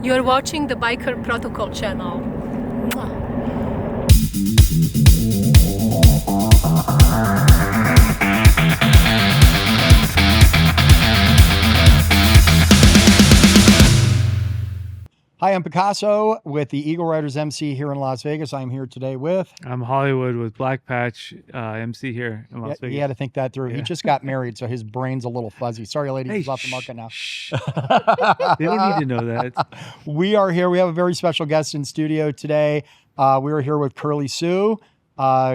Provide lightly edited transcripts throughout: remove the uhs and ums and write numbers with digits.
You're watching the Biker Protocol channel. Mwah. Hi, I'm Picasso with the Eagle Riders MC here in Las Vegas. I'm here today with... I'm Hollywood with Black Patch MC here in Las Vegas. He had to think that through. Yeah. He just got married, so his brain's a little fuzzy. Sorry, ladies, he's off the market now. They don't need to know that. We are here. We have a very special guest in studio today. We are here with Curly Sue.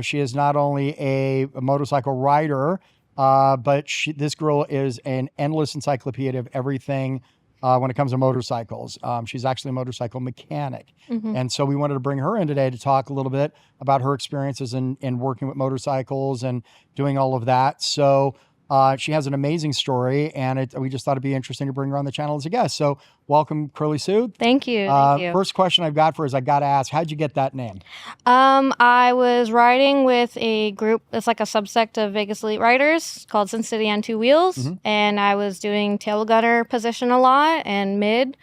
She is not only a motorcycle rider, but this girl is an endless encyclopedia of everything when it comes to motorcycles. She's actually a motorcycle mechanic. Mm-hmm. And so we wanted to bring her in today to talk a little bit about her experiences in working with motorcycles and doing all of that. So she has an amazing story, and we just thought it'd be interesting to bring her on the channel as a guest. So welcome, Curly Sue. Thank you. Thank you. First question I've got for her is I got to ask, how'd you get that name? I was riding with a group. It's like a subsect of Vegas Elite Riders called Sin City on Two Wheels. Mm-hmm. And I was doing tail gunner position a lot and mid,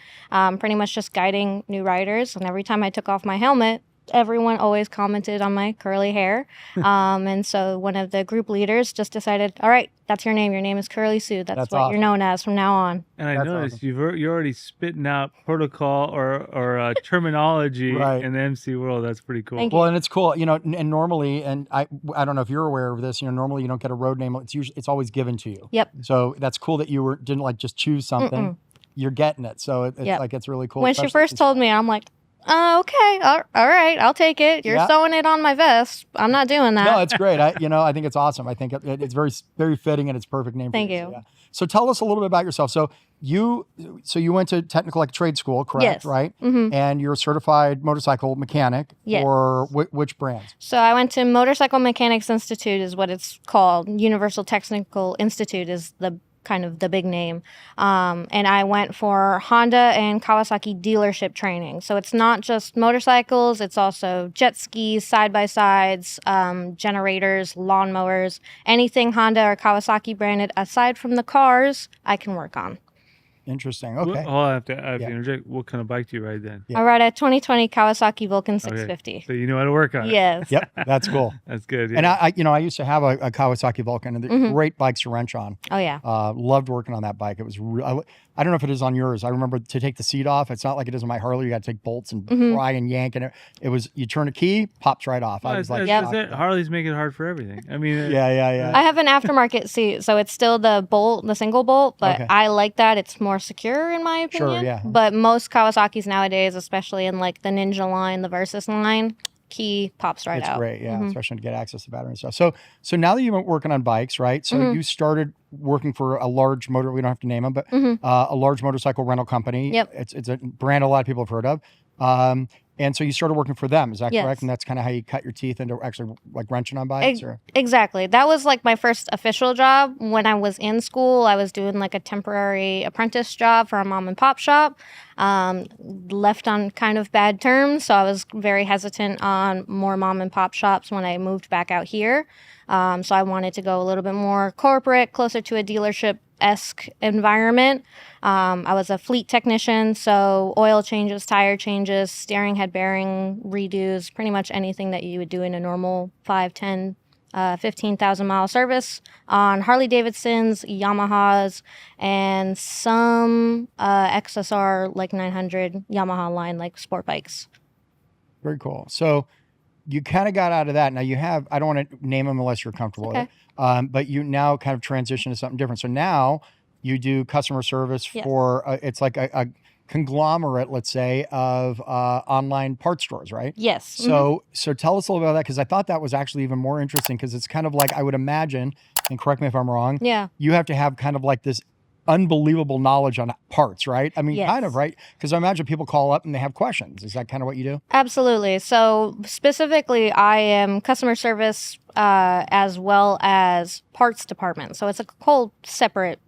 pretty much just guiding new riders. And every time I took off my helmet, everyone always commented on my curly hair. And so one of the group leaders just decided, all right, that's your name. Your name is Curly Sue. That's what awesome. You're known as from now on. And I noticed awesome. You're already spitting out protocol or terminology right. in the MC world. That's pretty cool. Well, and it's cool, and normally, and I don't know if you're aware of this, normally you don't get a road name. It's always given to you. Yep. So that's cool that you didn't like just choose something. Mm-mm. You're getting it. So it's like, it's really cool. When she first told me, I'm like, okay. All right. I'll take it. You're sewing it on my vest. I'm not doing that. No, it's great. I think it's awesome. I think it's very, very fitting and it's perfect name. Thank for you. So tell us a little bit about yourself. So you went to technical trade school, correct? Yes. Right. Mm-hmm. And you're a certified motorcycle mechanic. Yes. For which brands? So I went to Motorcycle Mechanics Institute is what it's called. Universal Technical Institute is the kind of the big name. And I went for Honda and Kawasaki dealership training. So it's not just motorcycles, it's also jet skis, side-by-sides, generators, lawnmowers, anything Honda or Kawasaki branded aside from the cars, I can work on. Interesting. Okay. I have to interject. What kind of bike do you ride then? I ride a 2020 Kawasaki Vulcan 650. Okay. So you know how to work on it. Yes. Yep. That's cool. That's good. Yeah. And I used to have a Kawasaki Vulcan, and they're great bikes to wrench on. Oh yeah. Loved working on that bike. It was I don't know if it is on yours. I remember to take the seat off. It's not like it is on my Harley. You got to take bolts and pry and yank, and it was you turn a key, pops right off. I was like, Harleys make it hard for everything. I mean, yeah. I have an aftermarket seat, so it's still the single bolt, but I like that. It's more secure in my opinion. Sure, yeah. But most Kawasaki's nowadays, especially in like the Ninja line, the Versus line, key pops right out. It's great, yeah, especially to get access to battery and stuff. So now that you've been working on bikes, right? So you started working for a large motor, we don't have to name them, but a large motorcycle rental company. Yep. It's a brand a lot of people have heard of. And so you started working for them, is that correct? And that's kind of how you cut your teeth into actually like wrenching on bikes? Exactly. That was like my first official job. When I was in school, I was doing like a temporary apprentice job for a mom and pop shop. Left on kind of bad terms, so I was very hesitant on more mom and pop shops when I moved back out here. So I wanted to go a little bit more corporate, closer to a dealership-esque environment. I was a fleet technician, so oil changes, tire changes, steering head bearing redos, pretty much anything that you would do in a normal 5, 10, 15,000 mile service on Harley Davidsons, Yamahas, and some XSR like 900 Yamaha line like sport bikes. Very cool. So you kind of got out of that. Now you have, I don't want to name them unless you're comfortable with it, but you now kind of transition to something different. So now you do customer service for, it's like a conglomerate, let's say, of online parts stores, right? Yes. So tell us a little bit about that, because I thought that was actually even more interesting, because it's kind of like, I would imagine, and correct me if I'm wrong, you have to have kind of like this unbelievable knowledge on parts, right? I mean, kind of, right? Because I imagine people call up and they have questions. Is that kind of what you do? Absolutely. So specifically, I am customer service as well as parts department. So it's a whole separate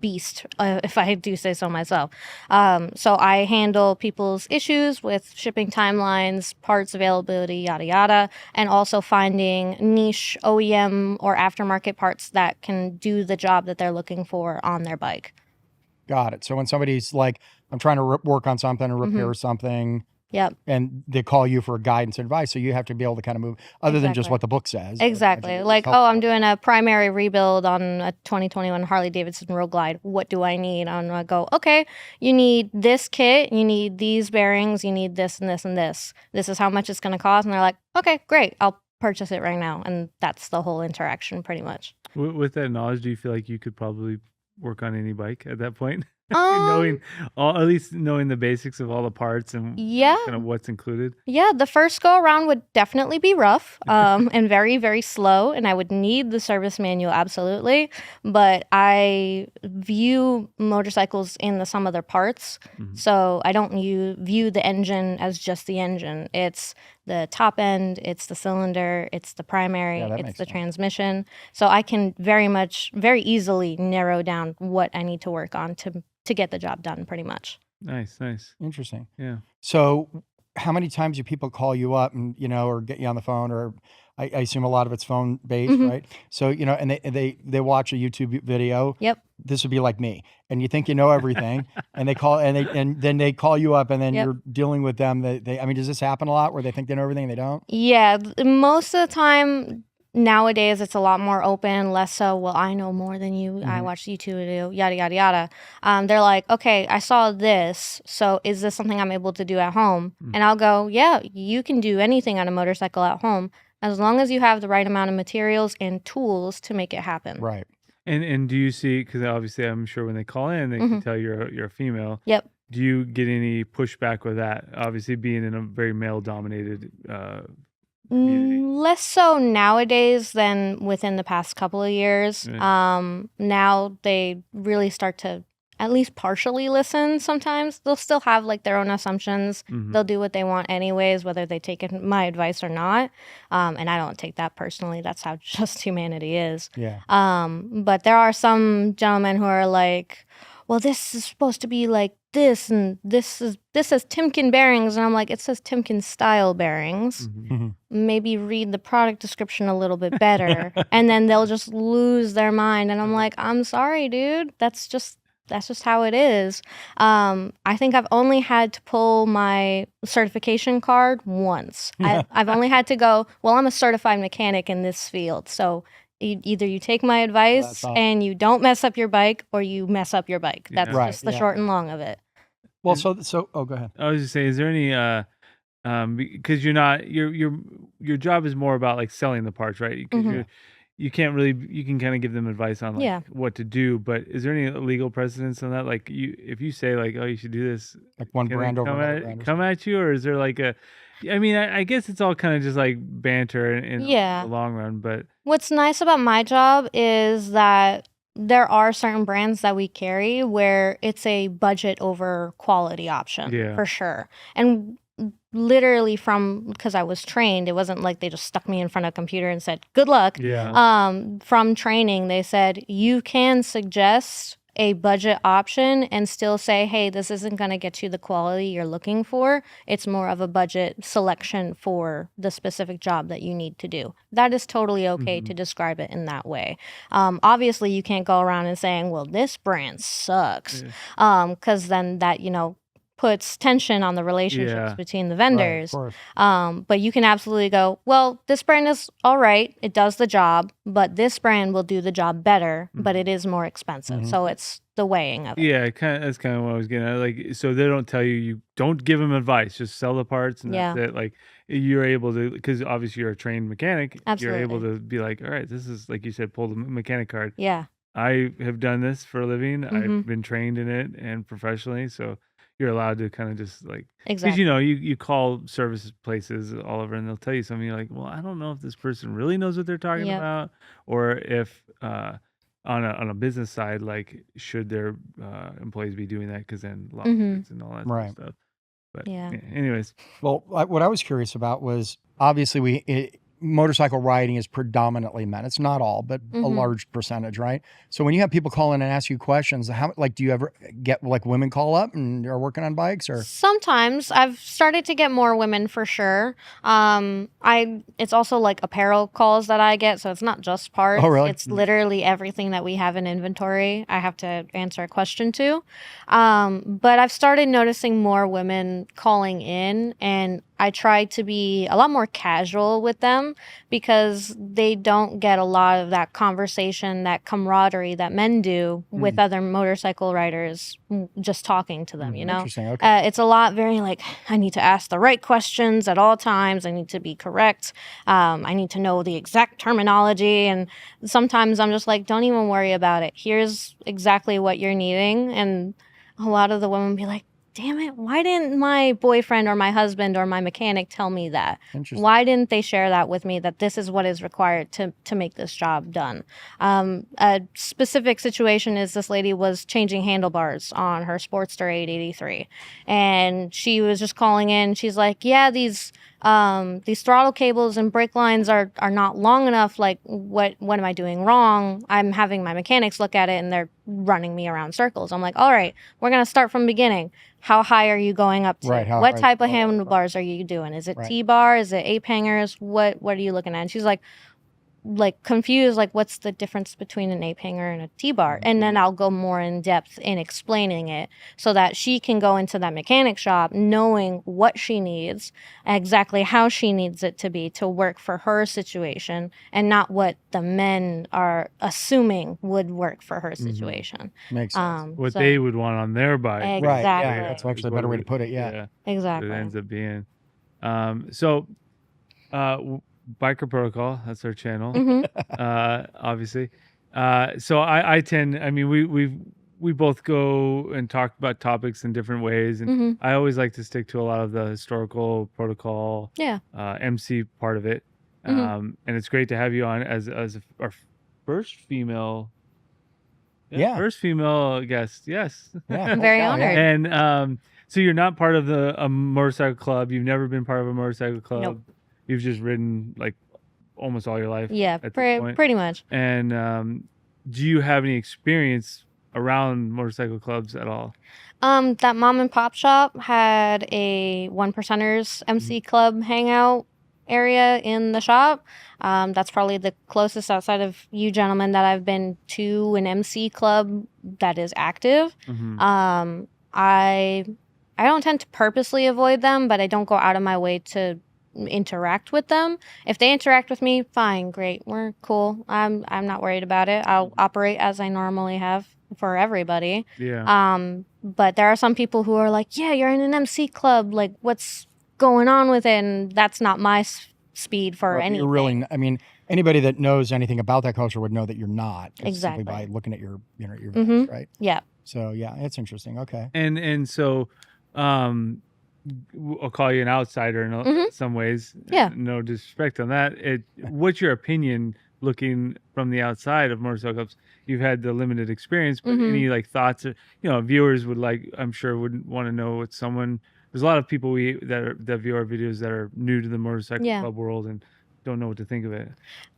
beast, if I do say so myself. So I handle people's issues with shipping timelines, parts availability, yada, yada, and also finding niche OEM or aftermarket parts that can do the job that they're looking for on their bike. Got it. So when somebody's like, I'm trying to work on something or repair Mm-hmm. something. Yep. And they call you for guidance and advice. So you have to be able to kind of move other than just Exactly. what the book says. Exactly. Like, oh, I'm doing a primary rebuild on a 2021 Harley Davidson Road Glide. What do I need? I'm gonna go, okay, you need this kit, you need these bearings, you need this and this and this. This is how much it's gonna cost. And they're like, okay, great, I'll purchase it right now. And that's the whole interaction pretty much. With that knowledge, do you feel like you could probably work on any bike at that point? Knowing at least knowing the basics of all the parts and kind of what's included. Yeah, the first go around would definitely be rough and very, very slow, and I would need the service manual absolutely. But I view motorcycles in the sum of their parts, so I don't view the engine as just the engine. It's the top end, it's the cylinder, it's the primary, it's the transmission. So I can very easily narrow down what I need to work on to get the job done, pretty much. Nice. Interesting. Yeah. So how many times do people call you up and, or get you on the phone, or I assume a lot of it's phone based, right? So, and they watch a YouTube video. Yep. This would be like me. And you think you know everything and they call and then they call you up and then you're dealing with them. Does this happen a lot where they think they know everything and they don't? Yeah. Most of the time, nowadays it's a lot more open, less so, well, I know more than you, I watched YouTube video, yada yada yada. They're like, okay, I saw this, so is this something I'm able to do at home? And I'll go, yeah, you can do anything on a motorcycle at home as long as you have the right amount of materials and tools to make it happen. Right. And do you see, because obviously I'm sure when they call in they can tell you're a female. Yep. Do you get any pushback with that, obviously being in a very male dominated less so nowadays than within the past couple of years. Now they really start to at least partially listen sometimes. They'll still have like their own assumptions. They'll do what they want anyways, whether they take my advice or not. And I don't take that personally. That's how just humanity is. Yeah. But there are some gentlemen who are like, well, this is supposed to be like this, and this says Timken bearings, and I'm like, it says Timken style bearings. Maybe read the product description a little bit better, and then they'll just lose their mind. And I'm like, I'm sorry, dude. That's just how it is. I think I've only had to pull my certification card once. I've only had to go, well, I'm a certified mechanic in this field, so either you take my advice and you don't mess up your bike, or you mess up your bike. That's just the short and long of it. Well, so go ahead. I was just saying, is there any because you're not your job is more about like selling the parts, right? You can't really, you can kind of give them advice on like what to do, but is there any legal precedence on that? Like if you say like, oh, you should do this, like one brand over another brand, come at you, or is there like I guess it's all kind of just like banter in the long run. But what's nice about my job is that there are certain brands that we carry where it's a budget over quality option, for sure. And literally because I was trained, it wasn't like they just stuck me in front of a computer and said, good luck. From training, they said, you can suggest a budget option and still say, hey, this isn't going to get you the quality you're looking for. It's more of a budget selection for the specific job that you need to do. That is totally okay to describe it in that way. Obviously, you can't go around and saying, well, this brand sucks, because then that, puts tension on the relationships between the vendors. But you can absolutely go, well, this brand is all right. It does the job, but this brand will do the job better, but it is more expensive. So it's the weighing of it. Yeah, that's kind of what I was getting at. Like, so they don't tell you don't give them advice, just sell the parts and that's it. Like, you're able to, because obviously you're a trained mechanic, you're able to be like, all right, this is, like you said, pull the mechanic card. Yeah. I have done this for a living. I've been trained in it and professionally, so you're allowed to kind of just like, because you call service places all over and they'll tell you something, you're like, well, I don't know if this person really knows what they're talking about, or if on a business side, like, should their employees be doing that, because then lawsuits and all that sort of stuff. But anyways, well, what I was curious about was, obviously motorcycle riding is predominantly men. It's not all, but a large percentage, right? So when you have people call in and ask you questions, how, like, do you ever get like women call up and are working on bikes, or? Sometimes I've started to get more women for sure. It's also like apparel calls that I get, so it's not just parts. Oh, really? It's literally everything that we have in inventory. I have to answer a question to. But I've started noticing more women calling in, and I try to be a lot more casual with them because they don't get a lot of that conversation, that camaraderie that men do with other motorcycle riders just talking to them, you know? Interesting. Okay. It's a lot very like, I need to ask the right questions at all times. I need to be correct. I need to know the exact terminology. And sometimes I'm just like, don't even worry about it. Here's exactly what you're needing. And a lot of the women be like, damn it, why didn't my boyfriend or my husband or my mechanic tell me that? Why didn't they share that with me, that this is what is required to make this job done? A specific situation is this lady was changing handlebars on her Sportster 883. And she was just calling in. She's like, yeah, these throttle cables and brake lines are not long enough. Like, what am I doing wrong? I'm having my mechanics look at it and they're running me around circles. I'm like, all right, we're going to start from the beginning. How high are you going up to? Right, what type of handlebars are you doing? Is it T-bar? Is it ape hangers? What are you looking at? And she's like confused, like, what's the difference between an ape hanger and a T-bar? And then I'll go more in depth in explaining it so that she can go into that mechanic shop knowing what she needs, exactly how she needs it to be to work for her situation, and not what the men are assuming would work for her situation. Makes sense. What they would want on their bike. Exactly. Right. Yeah, that's actually a better way to put it. Yeah. Exactly. It ends up being. Biker Protocol, that's our channel, obviously. So I tend, I mean, we both go and talk about topics in different ways, and I always like to stick to a lot of the historical protocol, MC part of it. And it's great to have you on as our first female. First female guest. Yes. Yeah. I'm very honored. And so you're not part of a motorcycle club. You've never been part of a motorcycle club. Nope. You've just ridden like almost all your life. Yeah, pretty much. And do you have any experience around motorcycle clubs at all? That mom and pop shop had a One Percenters MC club hangout area in the shop. That's probably the closest outside of you gentlemen that I've been to an MC club that is active. I don't tend to purposely avoid them, but I don't go out of my way to interact with them. If they interact with me, fine, great, we're cool. I'm not worried about it. I'll operate as I normally have for everybody. But there are some people who are like, yeah, you're in an MC club, like, what's going on with it? And that's not my speed for anything. You're really, I mean, anybody that knows anything about that culture would know that you're not. Just exactly. Simply by looking at your vest, right? Yeah. So yeah, it's interesting. Okay. And so I'll call you an outsider in some ways. Yeah. No disrespect on that. What's your opinion looking from the outside of motorcycle clubs? You've had the limited experience, but any like thoughts or, viewers would I'm sure would want to know what there's a lot of people that view our videos that are new to the motorcycle club world and don't know what to think of it.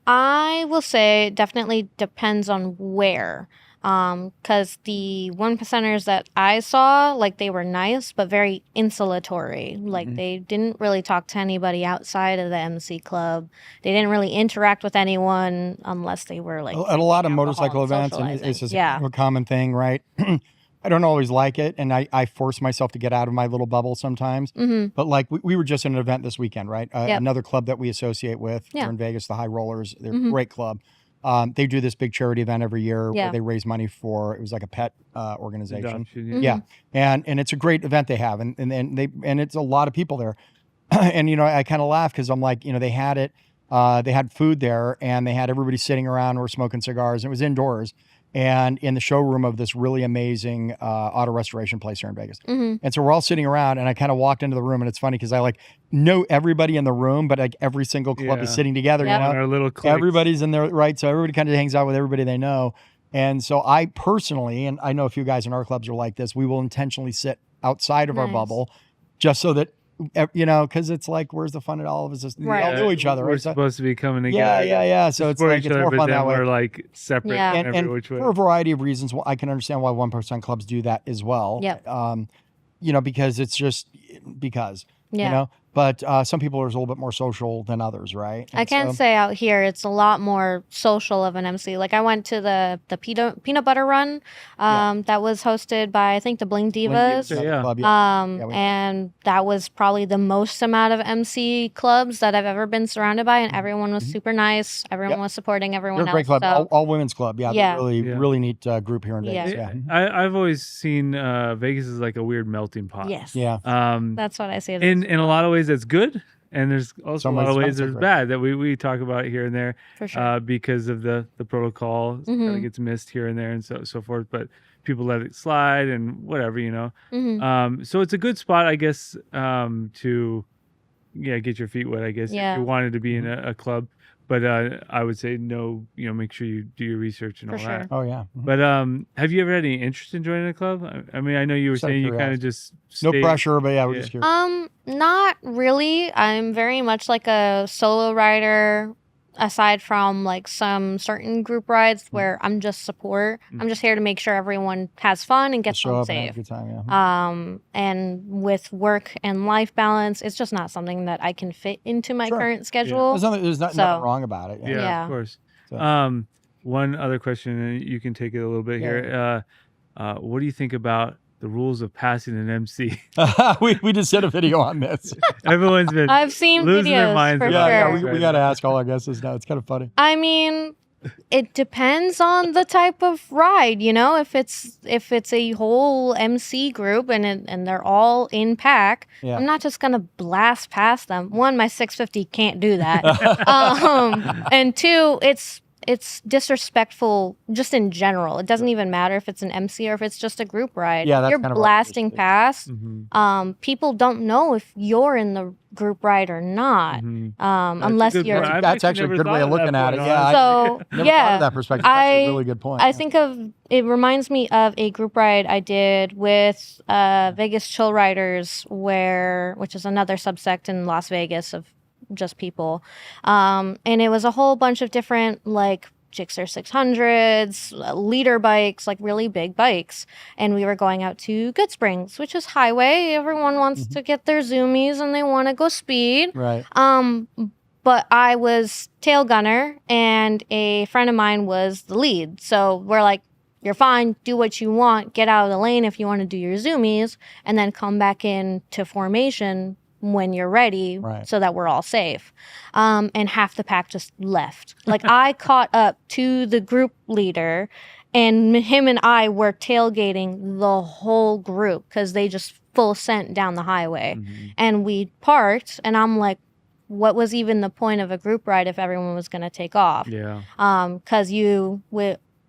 I will say it definitely depends on where. Because the One Percenters that I saw, like, they were nice, but very insulatory. Like, they didn't really talk to anybody outside of the MC club. They didn't really interact with anyone unless they were, like, at a lot of motorcycle events, and it's just a common thing, right? I don't always like it, and I force myself to get out of my little bubble sometimes. But, like, we were just in an event this weekend, right? Another club that we associate with here in Vegas, the High Rollers. They're a great club. They do this big charity event every year where they raise money for, it was like a pet organization. And it's a great event they have, and it's a lot of people there. And I kind of laugh because I'm like, they had it, they had food there, and they had everybody sitting around, we're smoking cigars, and it was indoors and in the showroom of this really amazing auto restoration place here in Vegas. And so we're all sitting around, and I kind of walked into the room, and it's funny because I know everybody in the room, but like every single club is sitting together, Our little cliques. Everybody's in there, right? So everybody kind of hangs out with everybody they know. And so I personally, and I know a few guys in our clubs are like this, we will intentionally sit outside of our bubble just so that You know, because it's like, where's the fun at all of us? We all Right. know each other. We're Right? So- supposed to be coming together. yeah. to So it's support like each it's other, more but fun then that way. we're like separate Yeah. in every which way. For a variety of reasons, I can understand why 1% clubs do that as well. Yep. You know, because it's just because. Yeah. You know, but some people are a little bit more social than others, right? I And can so- say out here it's a lot more social of an MC. Like I went to the peanut butter run that was hosted by I think the Bling Divas. Divas, yeah. Club, And that was probably the most amount of MC clubs that I've ever been surrounded by, and everyone was super nice. Everyone was supporting everyone They're a great else. club, So all women's club. Yeah, Yeah. they're Yeah. really neat group here in Vegas. Yeah. I've always seen Vegas as like a weird melting pot. yes, Yeah. that's what I see. It In as. a lot of ways that's good, and there's also Some a lot of ways ways it's not there's so bad that we talk about here and there For sure. because of the protocol kind of gets missed here and there and so forth, but people let it slide and whatever, you know. So it's a good spot, I guess, to get your feet wet, I guess, Yeah. if you wanted to be in a club. But I would say no, make sure you do your research and For all sure. that. Oh yeah. But have you ever had any interest in joining a club? I mean, I know you were Just out of saying you kind of curiosity. just No stayed- pressure, but yeah, we're Yeah. just curious. Not really. I'm very much like a solo rider. Aside from like some certain group rides where I'm just support, I'm just here to make sure everyone has fun and gets Just show home up and have a safe. good time. Yeah. And with work and life balance, it's just not something that I can fit into my Sure. current schedule. There's nothing So- wrong about it. Yeah, Yeah. of course. So- One other question, and you can take it a little bit here. What do you think about the rules of passing an MC? we just did a video on this. Everyone's been I've seen losing their videos minds for about yeah, sure. it. we got to ask all our guests this now. It's kind of funny. I mean, it depends on the type of ride, you know. If it's a whole MC group and they're all in pack, Yeah. I'm not just gonna blast past them. One, my 650 can't do that. And two, it's disrespectful just in general. It doesn't even matter if it's an MC or if it's just a group ride. Yeah, that's You're kind of what blasting it is. past. Mhm. People don't know if you're in the group ride or not, Mhm. unless good you're. point. I've That's actually a never good way of thought of looking that at it. point, Yeah. So Never thought yeah, of that perspective. That's a really good point. I think of it reminds me of a group ride I did with Vegas Chill Riders, which is another subsect in Las Vegas of just people, and it was a whole bunch of different like Gixxer 600s, leader bikes, like really big bikes, and we were going out to Good Springs, which is highway. Everyone wants to get their zoomies and they want to go speed. Right. But I was tail gunner and a friend of mine was the lead. So we're like, you're fine, do what you want, get out of the lane if you want to do your zoomies, and then come back into formation when you're ready Right. so that we're all safe. And half the pack just left. Like I caught up to the group leader and him and I were tailgating the whole group because they just full sent down the highway. And we parked and I'm like, what was even the point of a group ride if everyone was going to take off? Yeah. Because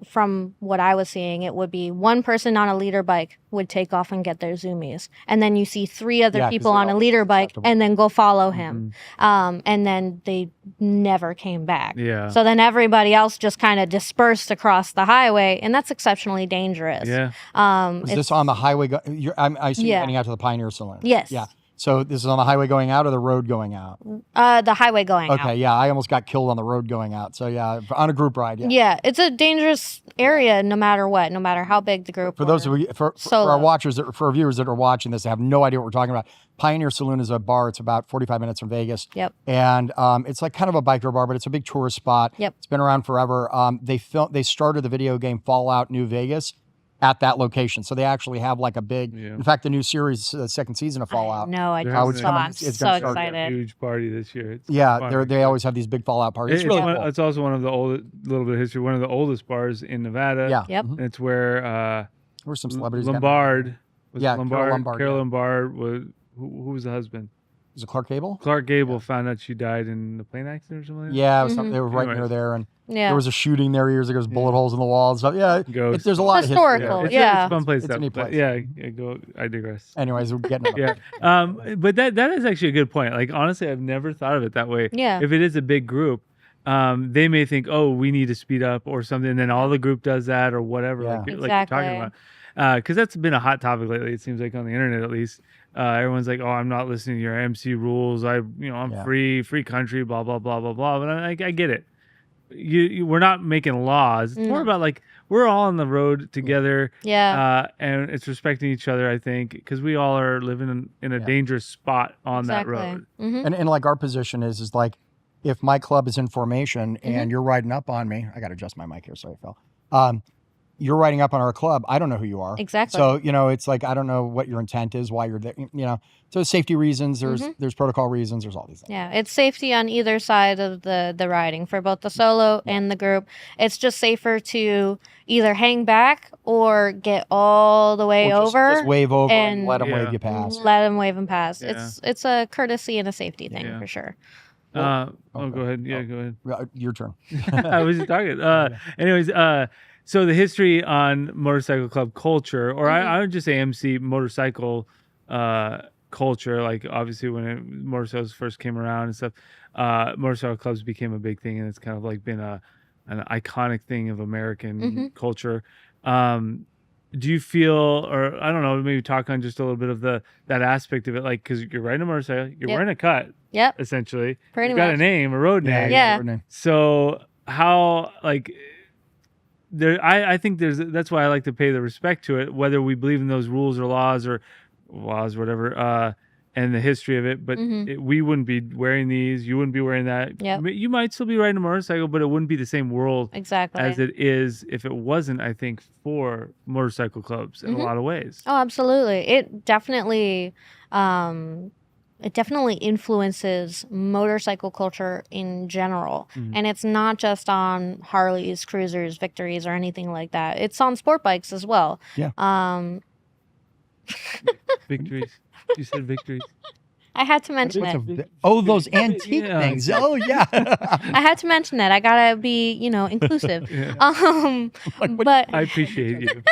from what I was seeing, it would be one person on a leader bike would take off and get their zoomies. And then you see three other Yeah, 'cause people they're on a all leader bike susceptible. and then go follow him. And then they never came back. Yeah. So then everybody else just kind of dispersed across the highway. And that's exceptionally dangerous. Yeah. Was this on the highway? I see you Yeah. heading out to the Pioneer Saloon. Yes. Yeah. So this is on the highway going out or the road going out? The highway going out. Okay. Yeah. I almost got killed on the road going out. So yeah, on a group ride. Yeah. Yeah, it's a dangerous area no matter what, no matter how big the group. For those or- of you, for our solo. watchers, for our viewers that are watching this, that have no idea what we're talking about. Pioneer Saloon is a bar. It's about 45 minutes from Vegas. Yep. And it's like kind of a biker bar, but it's a big tourist spot. Yep. It's been around forever. They started the video game Fallout New Vegas at that location. So they actually have like a big, Yeah. in fact, the new series, the second season of Fallout. No, I They're just having saw. a- I'm it's gonna so start- excited. Huge party this year. It's Yeah, fun. they always have these big Fallout parties. It's It's, really one- cool. it's also one of the old, little bit of history, one of the oldest bars in Nevada. Yeah. Yep. Mhm. It's where There's some celebrities. got- Lombard. Was Yeah, it Carol Lombard. Lombard, Carol yeah. Lombard was who was the husband? Is it Clark Gable? Clark Gable found out she died in the plane accident or something like that. Yeah, it was they were right near Anyways. there, and Yeah. there was a shooting there years ago. There's bullet holes in the wall and stuff. Yeah, Ghost. there's a lot of Historical. history. It's, Yeah. it's a fun place. It's a to- neat but place. Yeah, go. I digress. Anyways, we're getting Yeah. But that is actually a good point. Like honestly, I've never thought of it that way. Yeah. If it is a big group, they may think, oh, we need to speed up or something, and then all the group does that or whatever. Yeah. Like you're talking about. Because that's been a hot topic lately. It seems like on the internet at least. everyone's like, oh, I'm not listening to your MC rules. I'm free country, blah, blah, blah, blah, blah. But I get it. We're not making laws. It's more about like, we're all on the road together. Yeah. And it's respecting each other, I think, because we all are living in a dangerous spot on that road. And like our position is like, if my club is in formation and you're riding up on me, I got to adjust my mic here, so I fell. You're riding up on our club. I don't know who you are. Exactly. So, it's like, I don't know what your intent is, why you're there, So safety reasons, there's protocol reasons, there's all these things. Yeah, it's safety on either side of the riding for both the solo and the group. It's just safer to either hang back or get all the way over. Just wave over and let them wave you past. Let them wave and pass. Yeah. It's a courtesy and a safety thing for sure. Go ahead. Yeah, go ahead. Your turn. I was just talking. Anyways, so the history on motorcycle club culture, or I would just say MC motorcycle culture, like obviously when motorcycles first came around and stuff, motorcycle clubs became a big thing, and it's kind of like been an iconic thing of American culture. Do you feel, or I don't know, maybe talk on just a little bit of that aspect of it, like, because you're riding a motorcycle, you're wearing a cut, essentially. Pretty You've much. got a name, a road name. Yeah. So how, like, I think that's why I like to pay the respect to it, whether we believe in those rules or laws, whatever, and the history of it. But we wouldn't be wearing these. You wouldn't be wearing that. Yep. You might still be riding a motorcycle, but it wouldn't be the same world as it is if it wasn't, I think, for motorcycle clubs in a lot of ways. Oh, absolutely. It definitely influences motorcycle culture in general. And it's not just on Harleys, cruisers, Victories, or anything like that. It's on sport bikes as well. Yeah. Victories. You said Victories. I had to mention it. Those antique things. Oh, yeah. I had to mention that. I gotta be, inclusive. But I appreciate you.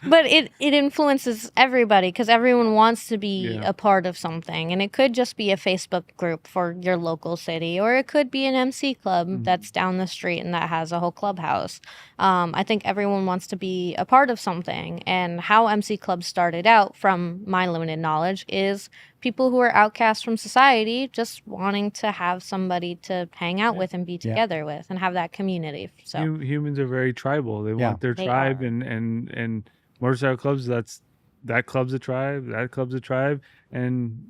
But it influences everybody because everyone wants to be a part of something. And it could just be a Facebook group for your local city, or it could be an MC club that's down the street and that has a whole clubhouse. I think everyone wants to be a part of something. And how MC clubs started out, from my limited knowledge, is people who are outcast from society just wanting to have somebody to hang out with and be together with and have that community. So humans are very tribal. They want their tribe, and motorcycle clubs, that club's a tribe, that club's a tribe, and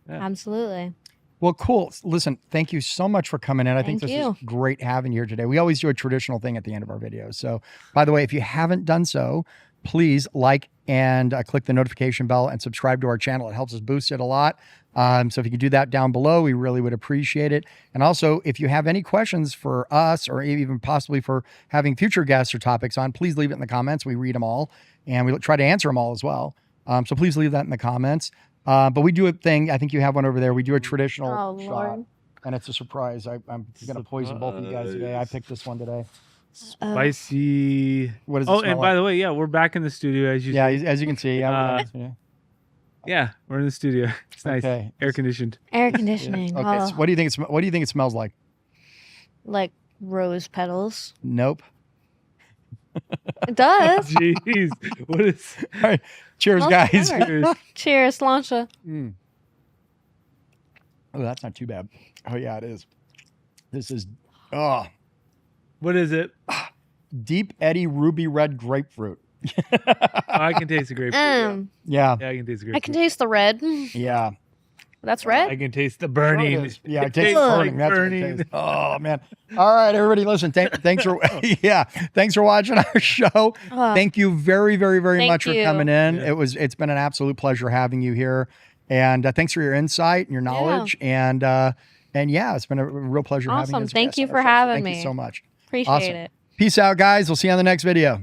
absolutely. Well, cool. Listen, thank you so much for coming in. I think this is great having you here today. We always do a traditional thing at the end of our videos. So, by the way, if you haven't done so, please like and click the notification bell and subscribe to our channel. It helps us boost it a lot. So if you could do that down below, we really would appreciate it. And also, if you have any questions for us, or even possibly for having future guests or topics on, please leave it in the comments. We read them all, and we try to answer them all as well. So please leave that in the comments. But we do a thing. I think you have one over there. We do a traditional shot, and it's a surprise. I'm going to poison both of you guys today. I picked this one today. Spicy. What does it and smell by the way, we're back in the studio, as you see. as you can see. Yeah, we're in the studio. It's nice. Okay. Air conditioned. Air conditioning. Okay. So what do you think it smells like? Like rose petals. Nope. It does. Jeez. What is? All right. Cheers, guys. Cheers, Lancia. Oh, that's not too bad. Oh, yeah, it is. This is, What is it? Deep Eddy Ruby Red Grapefruit. I can taste the grapefruit. Yeah. I can taste the grapefruit. I can taste the red. Yeah. That's red? I can taste the burning. Yeah, it tastes burning. That's what it tastes. Oh, man. All right, everybody, listen. Thanks for thanks for watching our show. Thank you very, very, very much for coming in. Yeah. It's been an absolute pleasure having you here. And thanks for your insight and your knowledge. And it's been a real pleasure having you. Awesome. Thank you for having me. Thank you so much. Appreciate it. Peace out, guys. We'll see you on the next video.